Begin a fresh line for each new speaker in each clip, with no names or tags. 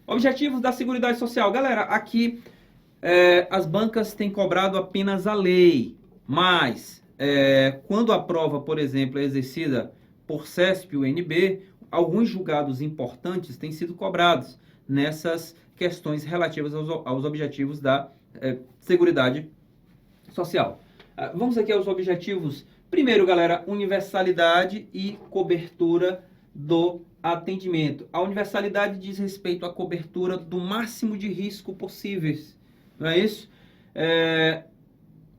Objetivos da Seguridade Social. Galera, aqui as bancas têm cobrado apenas a lei, mas quando a prova, por exemplo, é exercida por CESP e UNB, alguns julgados importantes têm sido cobrados nessas questões relativas aos objetivos da Seguridade Social. Vamos aqui aos objetivos. Primeiro, galera, universalidade e cobertura do atendimento. A universalidade diz respeito à cobertura do máximo de risco possíveis, não é isso?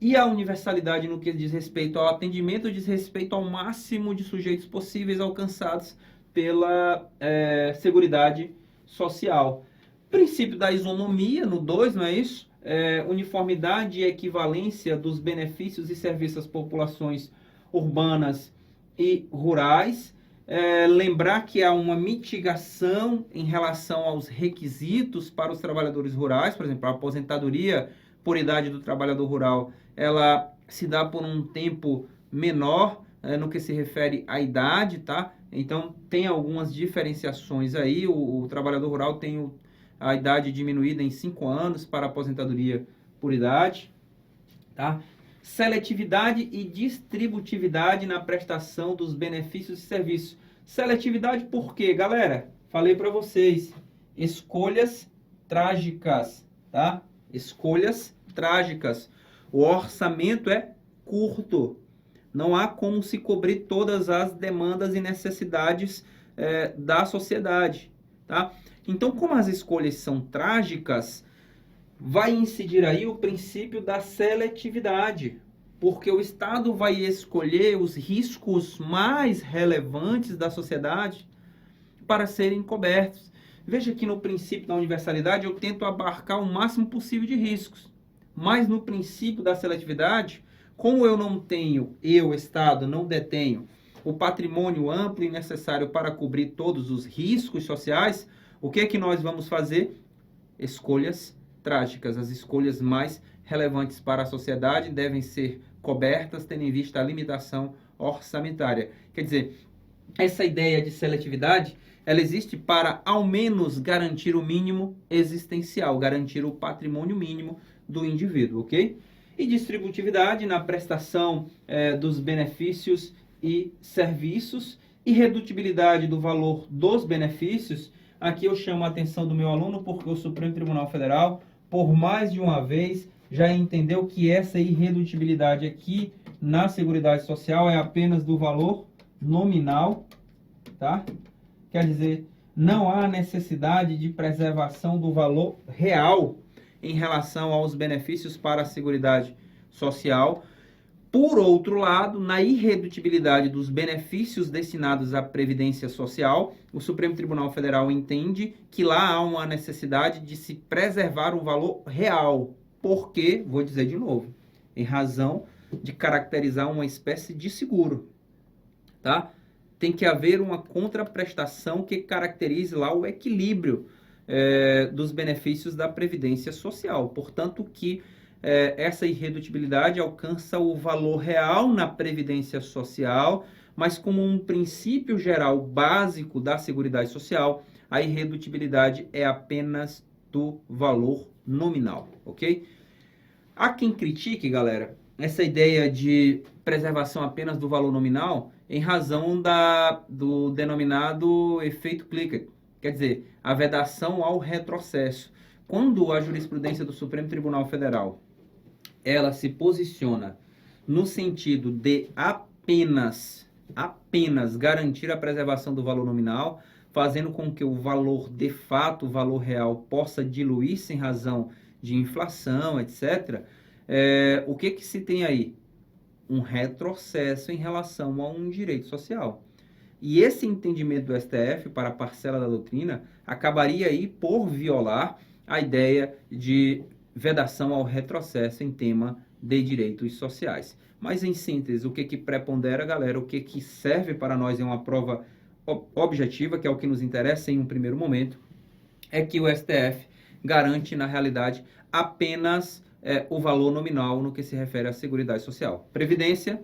E a universalidade no que diz respeito ao atendimento diz respeito ao máximo de sujeitos possíveis alcançados pela Seguridade Social. Princípio da isonomia no 2, não é isso? Uniformidade e equivalência dos benefícios e serviços às populações urbanas e rurais. Lembrar que há uma mitigação em relação aos requisitos para os trabalhadores rurais, por exemplo, a aposentadoria por idade do trabalhador rural, ela se dá por um tempo menor no que se refere à idade, tá? Então, tem algumas diferenciações aí, o trabalhador rural tem a idade diminuída em 5 anos para aposentadoria por idade, tá? Seletividade e distributividade na prestação dos benefícios e serviços. Seletividade por quê, galera? Falei para vocês, escolhas trágicas, tá? Escolhas trágicas. O orçamento é curto. Não há como se cobrir todas as demandas e necessidades da sociedade, tá? Então, como as escolhas são trágicas, vai incidir aí o princípio da seletividade, porque o Estado vai escolher os riscos mais relevantes da sociedade para serem cobertos. Veja que no princípio da universalidade eu tento abarcar o máximo possível de riscos, mas no princípio da seletividade, como eu não tenho, Estado, não detenho o patrimônio amplo e necessário para cobrir todos os riscos sociais, o que é que nós vamos fazer? Escolhas trágicas. As escolhas mais relevantes para a sociedade devem ser cobertas, tendo em vista a limitação orçamentária. Quer dizer, essa ideia de seletividade, ela existe para, ao menos, garantir o mínimo existencial, garantir o patrimônio mínimo do indivíduo, ok? E distributividade na prestação dos benefícios e serviços e redutibilidade do valor dos benefícios. Aqui eu chamo a atenção do meu aluno porque o Supremo Tribunal Federal, por mais de uma vez, já entendeu que essa irredutibilidade aqui na Seguridade Social é apenas do valor nominal, tá? Quer dizer, não há necessidade de preservação do valor real em relação aos benefícios para a Seguridade Social. Por outro lado, na irredutibilidade dos benefícios destinados à Previdência Social, o Supremo Tribunal Federal entende que lá há uma necessidade de se preservar o valor real. Porque, vou dizer de novo, em razão de caracterizar uma espécie de seguro, tá? Tem que haver uma contraprestação que caracterize lá o equilíbrio dos benefícios da Previdência Social. Portanto, que essa irredutibilidade alcança o valor real na Previdência Social, mas como um princípio geral básico da Seguridade Social, a irredutibilidade é apenas do valor nominal, ok? Há quem critique, galera, essa ideia de preservação apenas do valor nominal em razão do denominado efeito Clicker, quer dizer, a vedação ao retrocesso. Quando a jurisprudência do Supremo Tribunal Federal ela se posiciona no sentido de apenas garantir a preservação do valor nominal, fazendo com que o valor de fato, o valor real, possa diluir-se em razão de inflação, etc., o que se tem aí? Um retrocesso em relação a um direito social. E esse entendimento do STF para a parcela da doutrina acabaria aí por violar a ideia de vedação ao retrocesso em tema de direitos sociais. Mas, em síntese, o que prepondera, galera, o que serve para nós em uma prova objetiva, que é o que nos interessa em um primeiro momento, é que o STF garante, na realidade, apenas o valor nominal no que se refere à Seguridade Social. Previdência,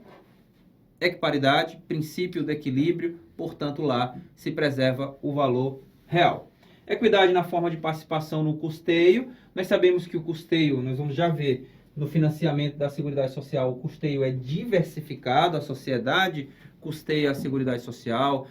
equiparidade, princípio do equilíbrio, portanto, lá se preserva o valor real. Equidade na forma de participação no custeio. Nós sabemos que o custeio, nós vamos já ver no financiamento da Seguridade Social, o custeio é diversificado, a sociedade custeia a Seguridade Social,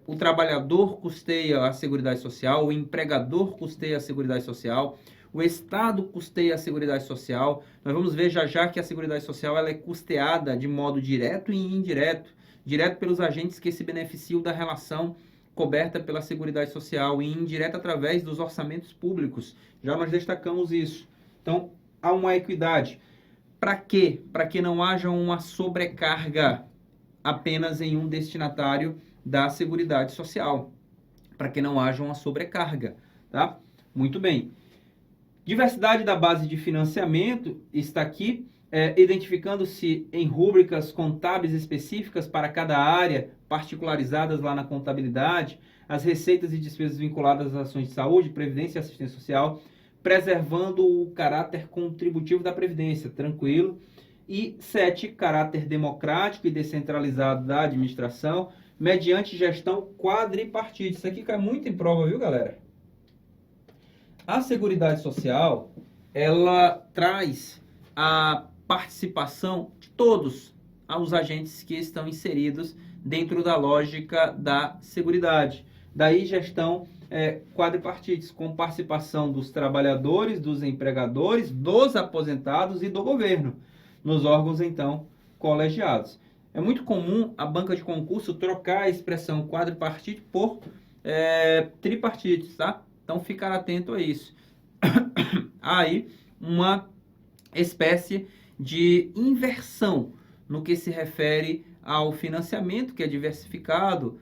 o trabalhador custeia a Seguridade Social, o empregador custeia a Seguridade Social, o Estado custeia a Seguridade Social. Nós vamos ver já já que a Seguridade Social ela é custeada de modo direto e indireto, direto pelos agentes que se beneficiam da relação coberta pela Seguridade Social e indireta através dos orçamentos públicos. Já nós destacamos isso. Então, há uma equidade. Para quê? Para que não haja uma sobrecarga apenas em um destinatário da Seguridade Social. Para que não haja uma sobrecarga, tá? Muito bem. Diversidade da base de financiamento está aqui, identificando-se em rúbricas contábeis específicas para cada área, particularizadas lá na contabilidade, as receitas e despesas vinculadas às ações de saúde, previdência e assistência social, preservando o caráter contributivo da previdência, tranquilo. E 7, caráter democrático e descentralizado da administração, mediante gestão quadripartite. Isso aqui cai muito em prova, viu, galera? A Seguridade Social, ela traz a participação de todos os agentes que estão inseridos dentro da lógica da Seguridade. Daí gestão quadripartites, com participação dos trabalhadores, dos empregadores, dos aposentados e do governo, nos órgãos, então, colegiados. É muito comum a banca de concurso trocar a expressão quadripartite por tripartite, tá? Então, ficar atento a isso. Aí, uma espécie de inversão no que se refere ao financiamento, que é diversificado,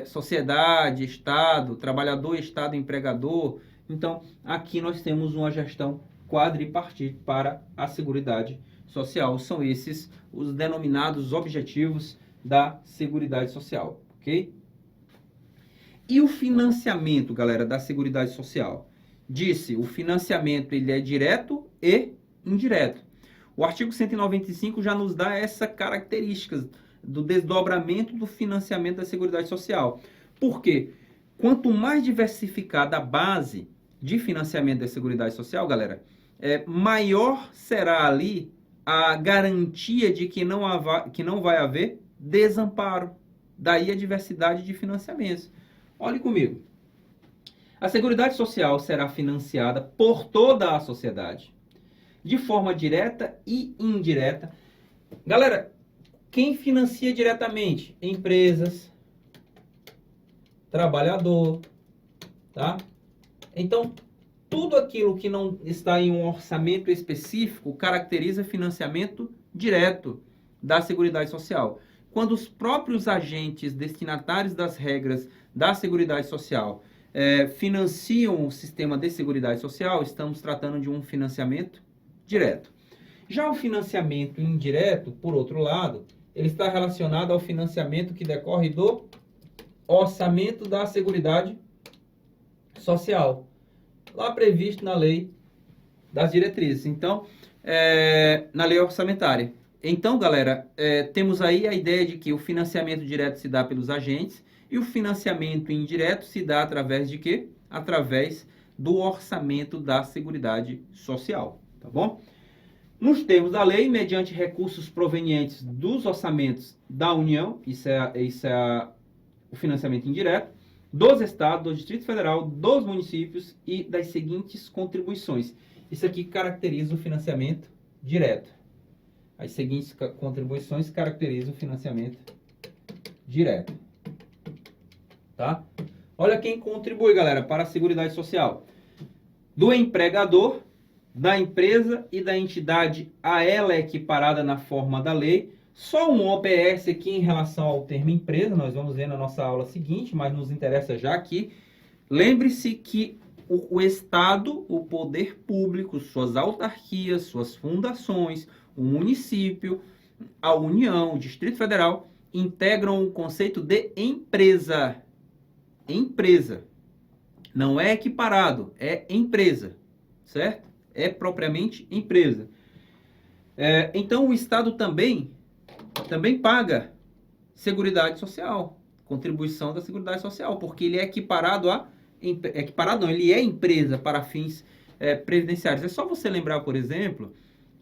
sociedade, Estado, trabalhador, Estado, empregador. Então, aqui nós temos uma gestão quadripartite para a Seguridade Social. São esses os denominados objetivos da Seguridade Social, ok? E o financiamento, galera, da Seguridade Social? Disse, o financiamento ele é direto e indireto. O artigo 195 já nos dá essa característica do desdobramento do financiamento da Seguridade Social. Por quê? Quanto mais diversificada a base de financiamento da Seguridade Social, galera, maior será ali a garantia de que não vai haver desamparo. Daí a diversidade de financiamentos. Olhe comigo. A Seguridade Social será financiada por toda a sociedade, de forma direta e indireta. Galera, quem financia diretamente? Empresas, trabalhador, tá? Então, tudo aquilo que não está em um orçamento específico caracteriza financiamento direto da Seguridade Social. Quando os próprios agentes destinatários das regras da Seguridade Social financiam o sistema de Seguridade Social, estamos tratando de um financiamento direto. Já o financiamento indireto, por outro lado, ele está relacionado ao financiamento que decorre do orçamento da Seguridade Social, lá previsto na lei das diretrizes. Então, na lei orçamentária. Então, galera, temos aí a ideia de que o financiamento direto se dá pelos agentes e o financiamento indireto se dá através de quê? Através do orçamento da Seguridade Social, tá bom? Nos termos da lei, mediante recursos provenientes dos orçamentos da União, isso é o financiamento indireto, dos estados, do Distrito Federal, dos municípios e das seguintes contribuições. Isso aqui caracteriza o financiamento direto. As seguintes contribuições caracterizam o financiamento direto. Tá? Olha quem contribui, galera, para a Seguridade Social. Do empregador, da empresa e da entidade a ela equiparada na forma da lei. Só um OPS aqui em relação ao termo empresa, nós vamos ver na nossa aula seguinte, mas nos interessa já aqui. Lembre-se que o Estado, o poder público, suas autarquias, suas fundações, o município, a União, o Distrito Federal, integram o conceito de empresa. Empresa. Não é equiparado, é empresa, certo? É propriamente empresa. Então, o Estado também paga Seguridade Social, contribuição da Seguridade Social, porque ele é equiparado à equiparado não, ele é empresa para fins previdenciários. É só você lembrar, por exemplo,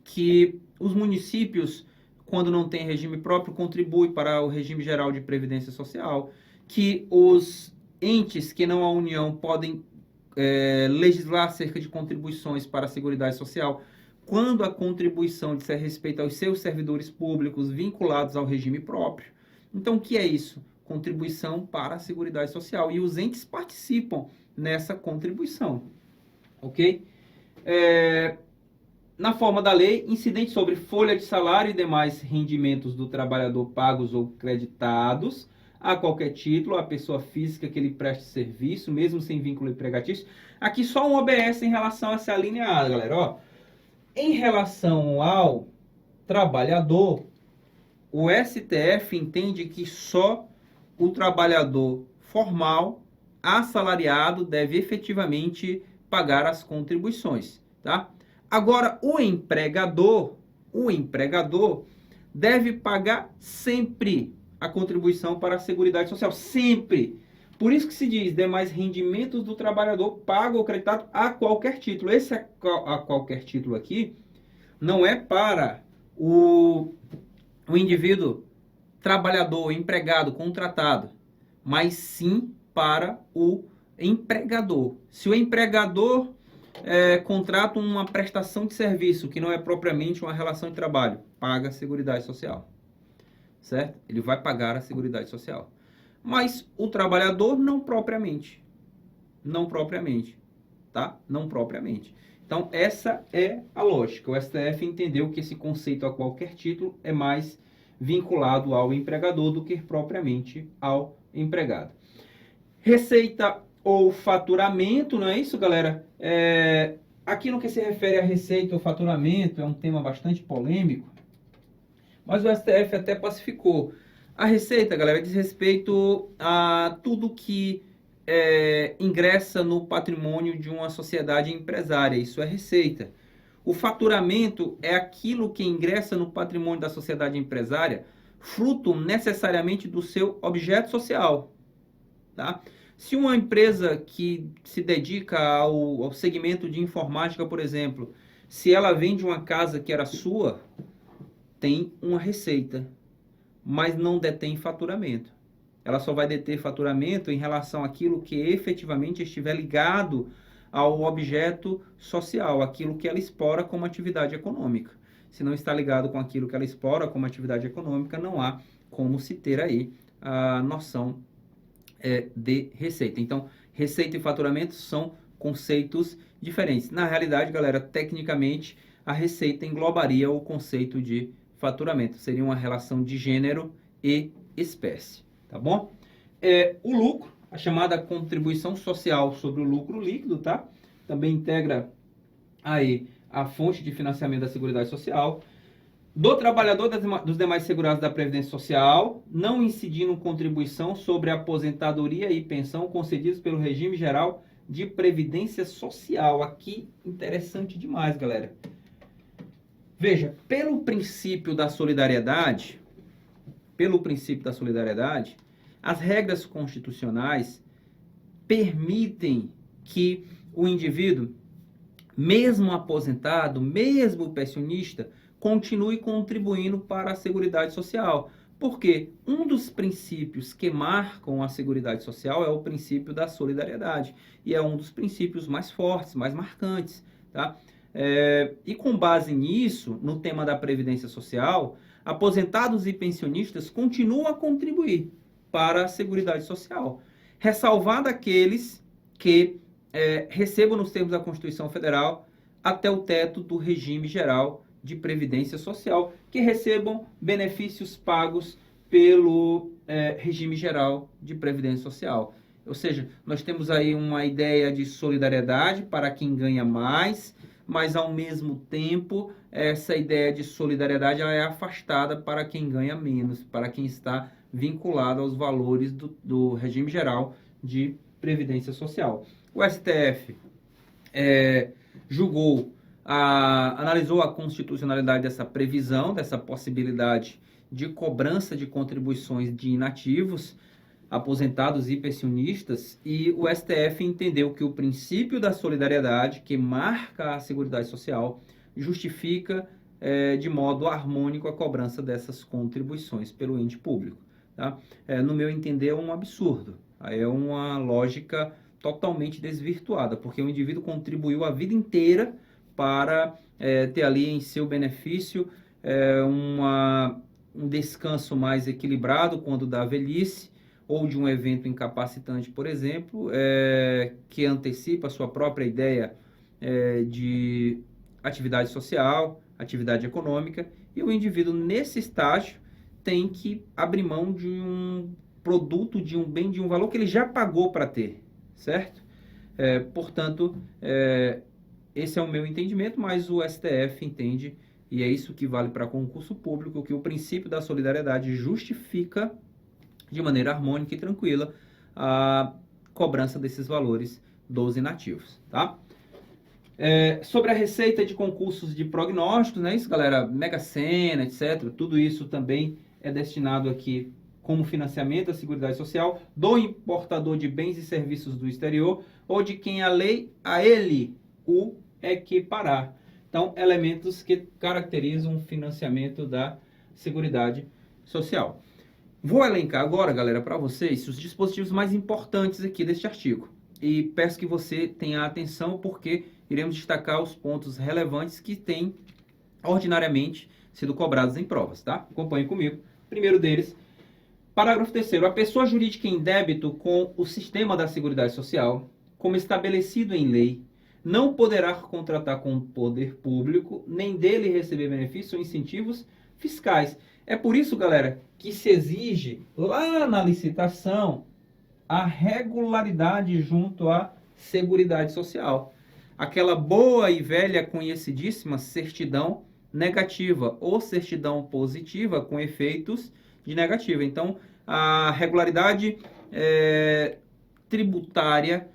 que os municípios, quando não tem regime próprio, contribuem para o regime geral de previdência social, que os entes que não a União podem legislar acerca de contribuições para a Seguridade Social, quando a contribuição diz respeito aos seus servidores públicos vinculados ao regime próprio. Então, o que é isso? Contribuição para a Seguridade Social. E os entes participam nessa contribuição. Ok? Na forma da lei, incidente sobre folha de salário e demais rendimentos do trabalhador pagos ou creditados a qualquer título, a pessoa física que lhe preste serviço, mesmo sem vínculo empregatício. Aqui só um OBS em relação a essa linha A, galera. Ó, em relação ao trabalhador, o STF entende que só o trabalhador formal, assalariado, deve efetivamente pagar as contribuições, tá? Agora, o empregador deve pagar sempre a contribuição para a Seguridade Social, sempre. Por isso que se diz, demais rendimentos do trabalhador pago ou creditado a qualquer título. Esse a qualquer título aqui não é para o indivíduo trabalhador, empregado, contratado, mas sim para o empregador. Se o empregador contrata uma prestação de serviço que não é propriamente uma relação de trabalho, paga a Seguridade Social, certo? Ele vai pagar a Seguridade Social. Mas o trabalhador não propriamente, tá? Não propriamente. Então, essa é a lógica. O STF entendeu que esse conceito a qualquer título é mais vinculado ao empregador do que propriamente ao empregado. Receita ou faturamento, não é isso, galera? Aqui no que se refere a receita ou faturamento, é um tema bastante polêmico, mas o STF até pacificou. A receita, galera, diz respeito a tudo que ingressa no patrimônio de uma sociedade empresária. Isso é receita. O faturamento é aquilo que ingressa no patrimônio da sociedade empresária, fruto necessariamente do seu objeto social, tá? Se uma empresa que se dedica ao segmento de informática, por exemplo, se ela vende uma casa que era sua, tem uma receita, mas não detém faturamento. Ela só vai deter faturamento em relação àquilo que efetivamente estiver ligado ao objeto social, aquilo que ela explora como atividade econômica. Se não está ligado com aquilo que ela explora como atividade econômica, não há como se ter aí a noção de receita. Então, receita e faturamento são conceitos diferentes. Na realidade, galera, tecnicamente, a receita englobaria o conceito de faturamento. Seria uma relação de gênero e espécie, tá bom? O lucro, a chamada contribuição social sobre o lucro líquido, tá? Também integra aí a fonte de financiamento da Seguridade Social, do trabalhador dos demais segurados da Previdência Social, não incidindo contribuição sobre a aposentadoria e pensão concedidos pelo regime geral de Previdência Social. Aqui, interessante demais, galera. Veja, pelo princípio da solidariedade, as regras constitucionais permitem que o indivíduo, mesmo aposentado, mesmo pensionista, continue contribuindo para a Seguridade Social. Porque um dos princípios que marcam a Seguridade Social é o princípio da solidariedade. E é um dos princípios mais fortes, mais marcantes, tá? E com base nisso, no tema da Previdência Social, aposentados e pensionistas continuam a contribuir para a Seguridade Social, ressalvado aqueles que recebam nos termos da Constituição Federal até o teto do regime geral de Previdência Social, que recebam benefícios pagos pelo regime geral de Previdência Social. Ou seja, nós temos aí uma ideia de solidariedade para quem ganha mais, mas ao mesmo tempo essa ideia de solidariedade ela é afastada para quem ganha menos, para quem está vinculado aos valores do regime geral de Previdência Social. O STF analisou a constitucionalidade dessa previsão, dessa possibilidade de cobrança de contribuições de inativos, aposentados e pensionistas, e o STF entendeu que o princípio da solidariedade, que marca a Seguridade Social, justifica de modo harmônico a cobrança dessas contribuições pelo ente público. Tá? No meu entender, é um absurdo. É uma lógica totalmente desvirtuada, porque o indivíduo contribuiu a vida inteira para ter ali em seu benefício um descanso mais equilibrado quando da velhice, ou de um evento incapacitante, por exemplo, que antecipa a sua própria ideia de atividade social, atividade econômica, e o indivíduo nesse estágio tem que abrir mão de um produto, de um bem, de um valor que ele já pagou para ter, certo? Portanto, esse é o meu entendimento, mas o STF entende, e é isso que vale para concurso público, que o princípio da solidariedade justifica de maneira harmônica e tranquila a cobrança desses valores dos inativos, tá? Sobre a receita de concursos de prognósticos, né? Isso, galera, Mega Sena, etc. Tudo isso também é destinado aqui como financiamento da Seguridade Social do importador de bens e serviços do exterior ou de quem a lei a ele o equiparar. Então, elementos que caracterizam o financiamento da Seguridade Social. Vou elencar agora, galera, para vocês os dispositivos mais importantes aqui deste artigo. E peço que você tenha atenção porque iremos destacar os pontos relevantes que têm ordinariamente sido cobrados em provas, tá? Acompanhe comigo. Primeiro deles, parágrafo 3º. A pessoa jurídica em débito com o sistema da Seguridade Social, como estabelecido em lei, não poderá contratar com o poder público, nem dele receber benefícios ou incentivos fiscais. É por isso, galera, que se exige lá na licitação a regularidade junto à Seguridade Social. Aquela boa e velha conhecidíssima certidão negativa ou certidão positiva com efeitos de negativa. Então, a regularidade tributária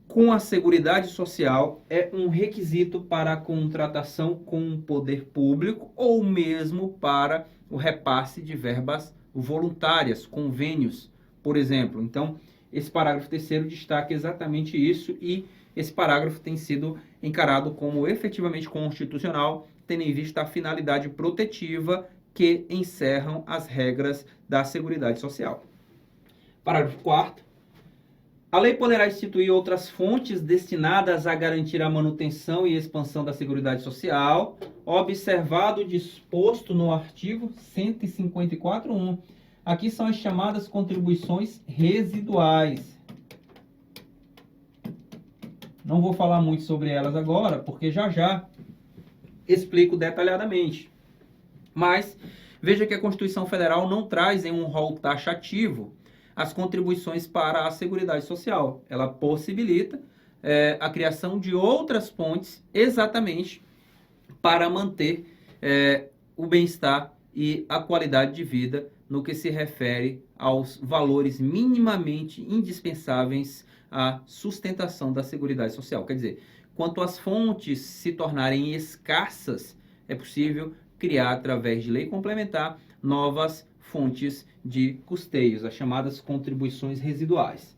com a Seguridade Social é um requisito para a contratação com o poder público ou mesmo para o repasse de verbas voluntárias, convênios, por exemplo. Então, esse parágrafo 3º destaca exatamente isso e esse parágrafo tem sido encarado como efetivamente constitucional, tendo em vista a finalidade protetiva que encerram as regras da Seguridade Social. Parágrafo 4º. A lei poderá instituir outras fontes destinadas a garantir a manutenção e expansão da Seguridade Social, observado o disposto no artigo 154.1. Aqui são as chamadas contribuições residuais. Não vou falar muito sobre elas agora, porque já explico detalhadamente. Mas veja que a Constituição Federal não traz em um rol taxativo as contribuições para a Seguridade Social. Ela possibilita a criação de outras fontes exatamente para manter o bem-estar e a qualidade de vida no que se refere aos valores minimamente indispensáveis à sustentação da Seguridade Social. Quer dizer, quanto as fontes se tornarem escassas, é possível criar, através de lei complementar, novas fontes de custeios, as chamadas contribuições residuais.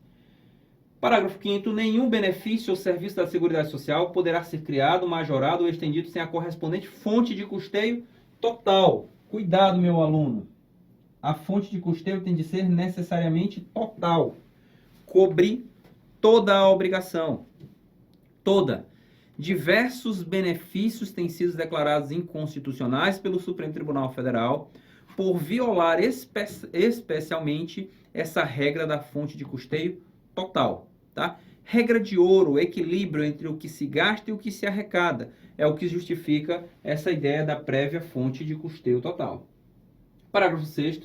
Parágrafo 5º. Nenhum benefício ou serviço da Seguridade Social poderá ser criado, majorado ou estendido sem a correspondente fonte de custeio total. Cuidado, meu aluno. A fonte de custeio tem de ser necessariamente total. Cobrir toda a obrigação. Toda. Diversos benefícios têm sido declarados inconstitucionais pelo Supremo Tribunal Federal por violar especialmente essa regra da fonte de custeio total. Tá? Regra de ouro, equilíbrio entre o que se gasta e o que se arrecada. É o que justifica essa ideia da prévia fonte de custeio total. Parágrafo 6º.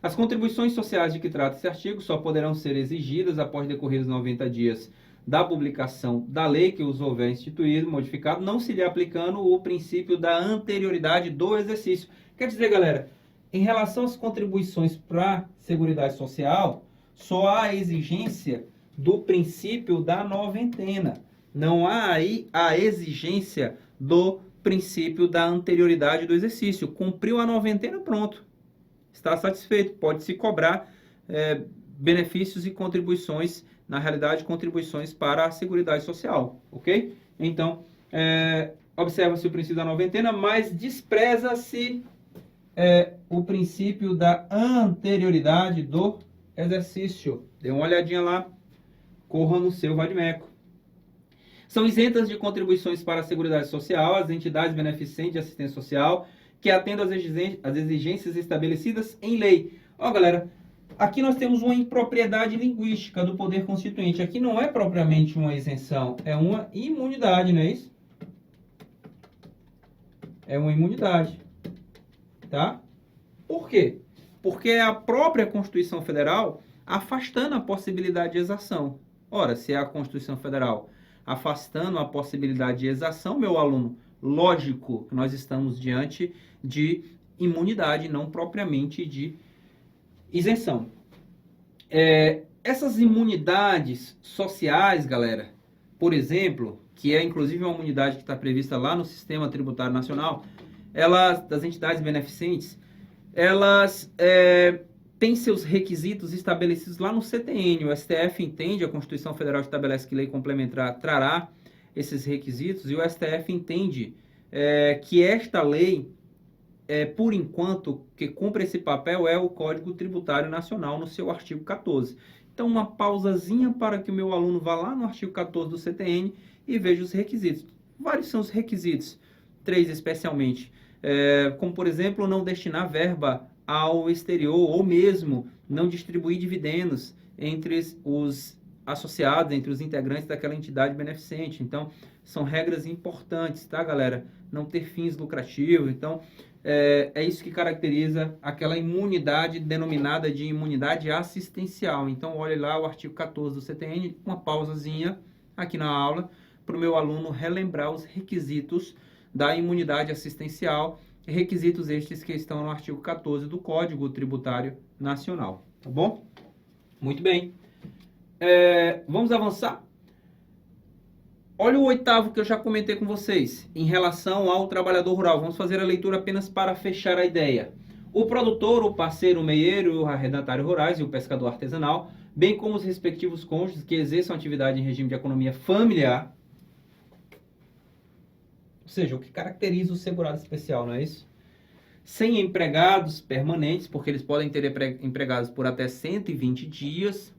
As contribuições sociais de que trata esse artigo só poderão ser exigidas após decorridos 90 dias da publicação da lei que os houver instituído, modificado, não se lhe aplicando o princípio da anterioridade do exercício. Quer dizer, galera, em relação às contribuições para a Seguridade Social, só há a exigência do princípio da noventena. Não há aí a exigência do princípio da anterioridade do exercício. Cumpriu a noventena, pronto. Está satisfeito. Pode se cobrar benefícios e contribuições, na realidade, contribuições para a Seguridade Social, ok? Então, observa-se o princípio da noventena, mas despreza-se o princípio da anterioridade do exercício. Dê uma olhadinha lá, corra no seu vade-mecum. São isentas de contribuições para a Seguridade Social as entidades beneficentes de assistência social que atendam às exigências estabelecidas em lei. Ó, galera, aqui nós temos uma impropriedade linguística do poder constituinte. Aqui não é propriamente uma isenção, é uma imunidade, não é isso? É uma imunidade, tá? Por quê? Porque é a própria Constituição Federal afastando a possibilidade de exação. Ora, se é a Constituição Federal afastando a possibilidade de exação, meu aluno, lógico que nós estamos diante de imunidade, não propriamente de isenção. Essas imunidades sociais, galera, por exemplo, que é inclusive uma imunidade que está prevista lá no Sistema Tributário Nacional, das entidades beneficentes, elas têm seus requisitos estabelecidos lá no CTN. O STF entende, a Constituição Federal estabelece que lei complementar trará esses requisitos, e o STF entende que esta lei, por enquanto, que cumpre esse papel é o Código Tributário Nacional no seu artigo 14. Então, uma pausazinha para que o meu aluno vá lá no artigo 14 do CTN e veja os requisitos. Vários são os requisitos, 3 especialmente, como, por exemplo, não destinar verba ao exterior ou mesmo não distribuir dividendos entre os associados, entre os integrantes daquela entidade beneficente. Então, são regras importantes, tá, galera? Não ter fins lucrativos. Então, é isso que caracteriza aquela imunidade denominada de imunidade assistencial. Então, olhe lá o artigo 14 do CTN, uma pausazinha aqui na aula, para o meu aluno relembrar os requisitos da imunidade assistencial, requisitos estes que estão no artigo 14 do Código Tributário Nacional, tá bom? Muito bem. Vamos avançar? Olha o 8º que eu já comentei com vocês, em relação ao trabalhador rural. Vamos fazer a leitura apenas para fechar a ideia. O produtor, o parceiro, o meieiro, o arrendatário rurais e o pescador artesanal, bem como os respectivos cônjuges que exerçam atividade em regime de economia familiar, ou seja, o que caracteriza o segurado especial, não é isso? Sem empregados permanentes, porque eles podem ter empregados por até 120 dias.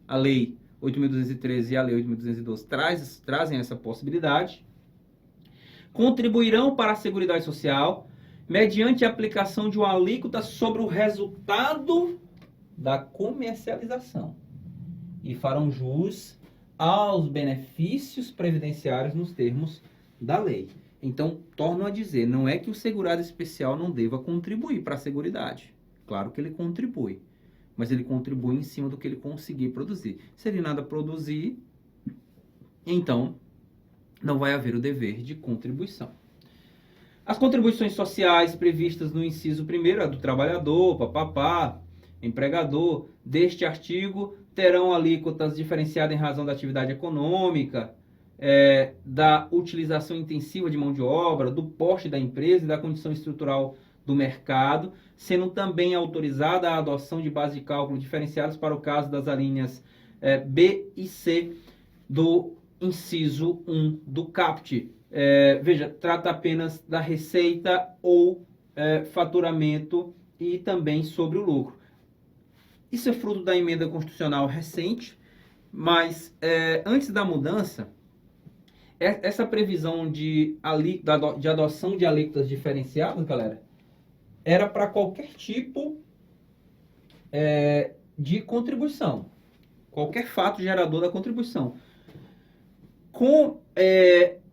A Lei 8.213 e a Lei 8.212 trazem essa possibilidade. Contribuirão para a Seguridade Social mediante a aplicação de uma alíquota sobre o resultado da comercialização e farão jus aos benefícios previdenciários nos termos da lei. Então, torno a dizer, não é que o segurado especial não deva contribuir para a Seguridade. Claro que ele contribui, mas ele contribui em cima do que ele conseguir produzir. Se ele nada produzir, então não vai haver o dever de contribuição. As contribuições sociais previstas no inciso 1º, a do trabalhador, empregador, deste artigo, terão alíquotas diferenciadas em razão da atividade econômica, da utilização intensiva de mão de obra, do porte da empresa e da condição estrutural do mercado, sendo também autorizada a adoção de bases de cálculo diferenciadas para o caso das alíneas B e C do inciso 1 do CAPT. Veja, trata apenas da receita ou faturamento e também sobre o lucro. Isso é fruto da emenda constitucional recente, mas antes da mudança, essa previsão de adoção de alíquotas diferenciadas, galera, era para qualquer tipo de contribuição, qualquer fato gerador da contribuição. Com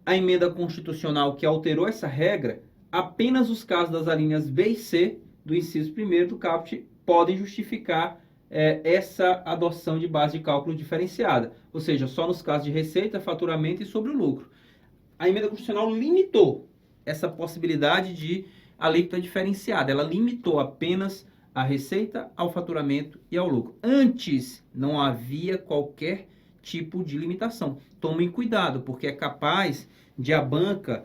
a emenda constitucional que alterou essa regra, apenas os casos das alíneas B e C do inciso 1º do CAPT podem justificar essa adoção de base de cálculo diferenciada, ou seja, só nos casos de receita, faturamento e sobre o lucro. A emenda constitucional limitou essa possibilidade de alíquota diferenciada, ela limitou apenas a receita, ao faturamento e ao lucro. Antes não havia qualquer tipo de limitação. Tomem cuidado, porque é capaz de a banca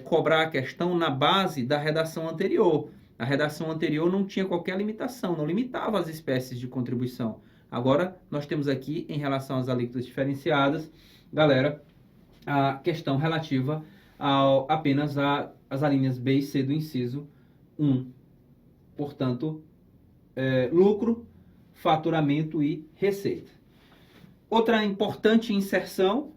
cobrar a questão na base da redação anterior. A redação anterior não tinha qualquer limitação, não limitava as espécies de contribuição. Agora, nós temos aqui, em relação às alíquotas diferenciadas, galera, a questão relativa apenas às alíneas B e C do inciso 1. Portanto, lucro, faturamento e receita. Outra importante inserção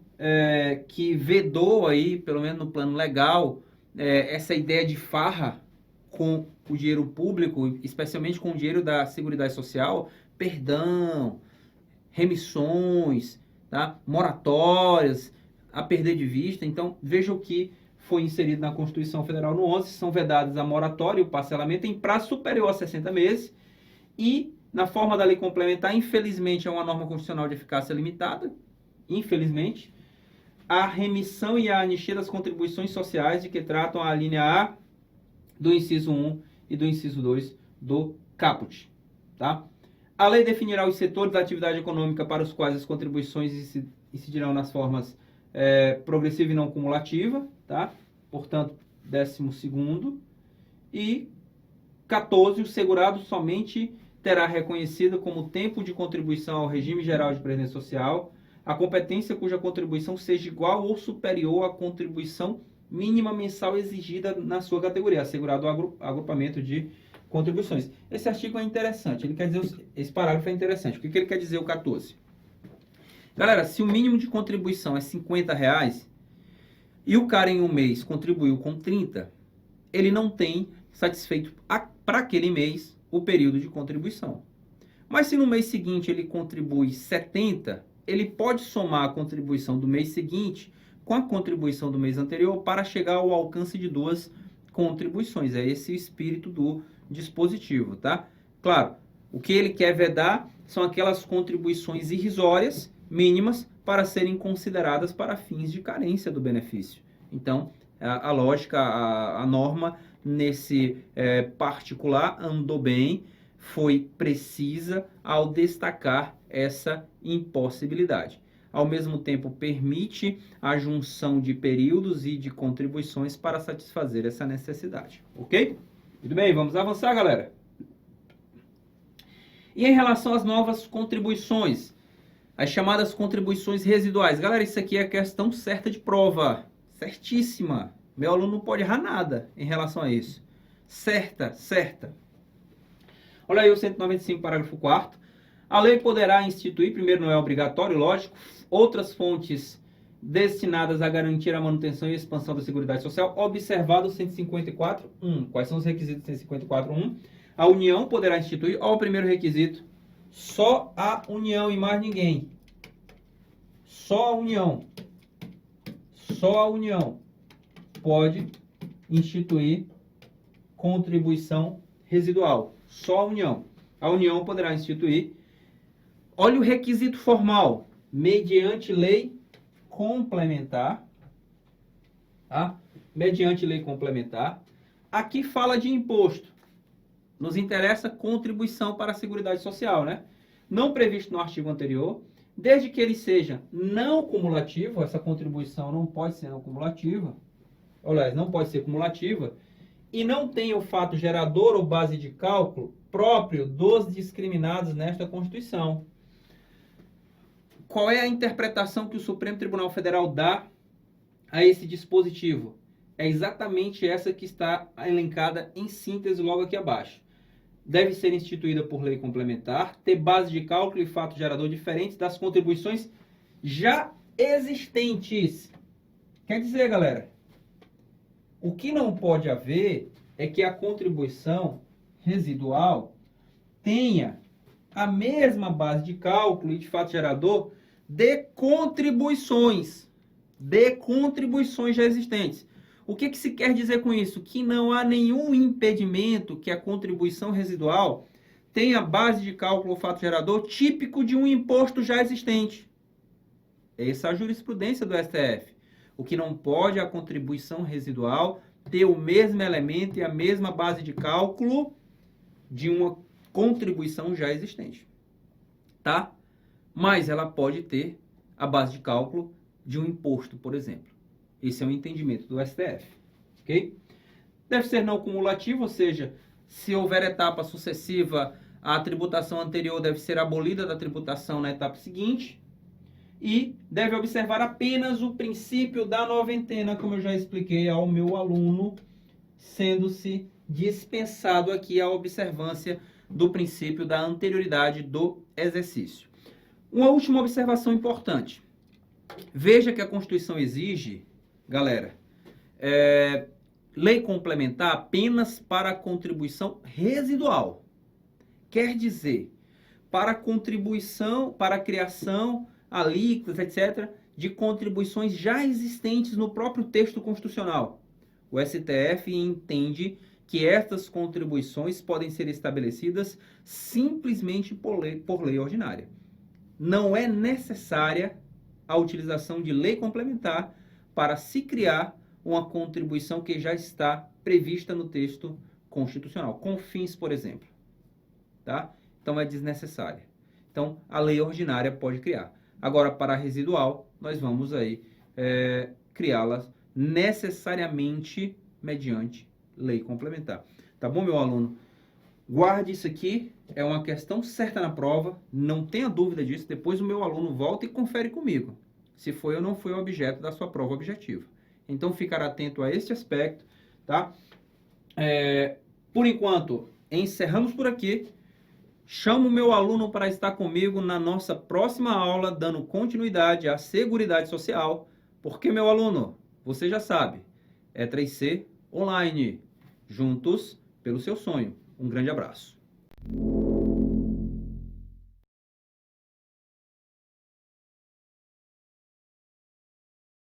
que vedou aí, pelo menos no plano legal, essa ideia de farra com o dinheiro público, especialmente com o dinheiro da Seguridade Social, perdão, remissões, tá? Moratórias, a perder de vista. Então, veja o que foi inserido na Constituição Federal no 11, são vedados a moratória e o parcelamento em prazo superior a 60 meses e, na forma da lei complementar, infelizmente é uma norma constitucional de eficácia limitada, infelizmente, a remissão e a anistia das contribuições sociais de que tratam a linha A do inciso 1 e do inciso 2 do caput, tá? A lei definirá os setores da atividade econômica para os quais as contribuições incidirão nas formas progressiva e não cumulativa, tá? Portanto, 12º. E 14, o segurado somente terá reconhecido como tempo de contribuição ao regime geral de previdência social a competência cuja contribuição seja igual ou superior à contribuição mínima mensal exigida na sua categoria, assegurado o agrupamento de contribuições. Esse artigo é interessante, ele quer dizer, esse parágrafo é interessante. O que ele quer dizer, o 14? Galera, se o mínimo de contribuição é R$50 e o cara em um mês contribuiu com 30, ele não tem satisfeito para aquele mês o período de contribuição. Mas se no mês seguinte ele contribui 70, ele pode somar a contribuição do mês seguinte com a contribuição do mês anterior para chegar ao alcance de 2 contribuições. É esse o espírito do dispositivo, tá? Claro, o que ele quer vedar são aquelas contribuições irrisórias, mínimas, para serem consideradas para fins de carência do benefício. Então, a lógica, a norma nesse particular andou bem, foi precisa ao destacar essa impossibilidade. Ao mesmo tempo, permite a junção de períodos e de contribuições para satisfazer essa necessidade. Ok? Muito bem, vamos avançar, galera. E em relação às novas contribuições, as chamadas contribuições residuais. Galera, isso aqui é questão certa de prova. Certíssima. Meu aluno não pode errar nada em relação a isso. Certa. Olha aí o 195, parágrafo 4º. A lei poderá instituir, primeiro não é obrigatório, lógico, outras fontes destinadas a garantir a manutenção e expansão da Seguridade Social, observado o 154.1. Quais são os requisitos do 154.1? A União poderá instituir, ó, o primeiro requisito, só a União e mais ninguém. Só a União pode instituir contribuição residual. Só a União. A União poderá instituir. Olha o requisito formal. Mediante lei complementar. Tá? Mediante lei complementar. Aqui fala de imposto. Nos interessa contribuição para a Seguridade Social, né? Não previsto no artigo anterior. Desde que ele seja não cumulativo, essa contribuição não pode ser não cumulativa. Olha, não pode ser cumulativa. E não tenha o fato gerador ou base de cálculo próprio dos discriminados nesta Constituição. Qual é a interpretação que o Supremo Tribunal Federal dá a esse dispositivo? É exatamente essa que está elencada em síntese logo aqui abaixo. Deve ser instituída por lei complementar, ter base de cálculo e fato gerador diferentes das contribuições já existentes. Quer dizer, galera, o que não pode haver é que a contribuição residual tenha a mesma base de cálculo e de fato gerador de contribuições já existentes. O que se quer dizer com isso? Que não há nenhum impedimento que a contribuição residual tenha base de cálculo ou fato gerador típico de um imposto já existente. Essa é a jurisprudência do STF. O que não pode é a contribuição residual ter o mesmo elemento e a mesma base de cálculo de uma contribuição já existente. Tá? Mas ela pode ter a base de cálculo de um imposto, por exemplo. Esse é o entendimento do STF. Ok? Deve ser não cumulativo, ou seja, se houver etapa sucessiva, a tributação anterior deve ser abolida da tributação na etapa seguinte e deve observar apenas o princípio da noventena, como eu já expliquei ao meu aluno, sendo-se dispensado aqui a observância do princípio da anterioridade do exercício. Uma última observação importante. Veja que a Constituição exige, galera, lei complementar apenas para a contribuição residual. Quer dizer, para a contribuição, para a criação, alíquotas, etc., de contribuições já existentes no próprio texto constitucional. O STF entende que estas contribuições podem ser estabelecidas simplesmente por lei ordinária. Não é necessária a utilização de lei complementar para se criar uma contribuição que já está prevista no texto constitucional, com fins, por exemplo. Tá? Então é desnecessária. Então a lei ordinária pode criar. Agora, para a residual, nós vamos aí criá-las necessariamente mediante lei complementar. Tá bom, meu aluno? Guarde isso aqui, é uma questão certa na prova, não tenha dúvida disso. Depois o meu aluno volta e confere comigo se foi ou não foi o objeto da sua prova objetiva. Então, ficar atento a este aspecto, tá? Por enquanto, encerramos por aqui. Chamo o meu aluno para estar comigo na nossa próxima aula, dando continuidade à Seguridade Social, porque, meu aluno, você já sabe, é 3C Online, juntos pelo seu sonho. Um grande abraço.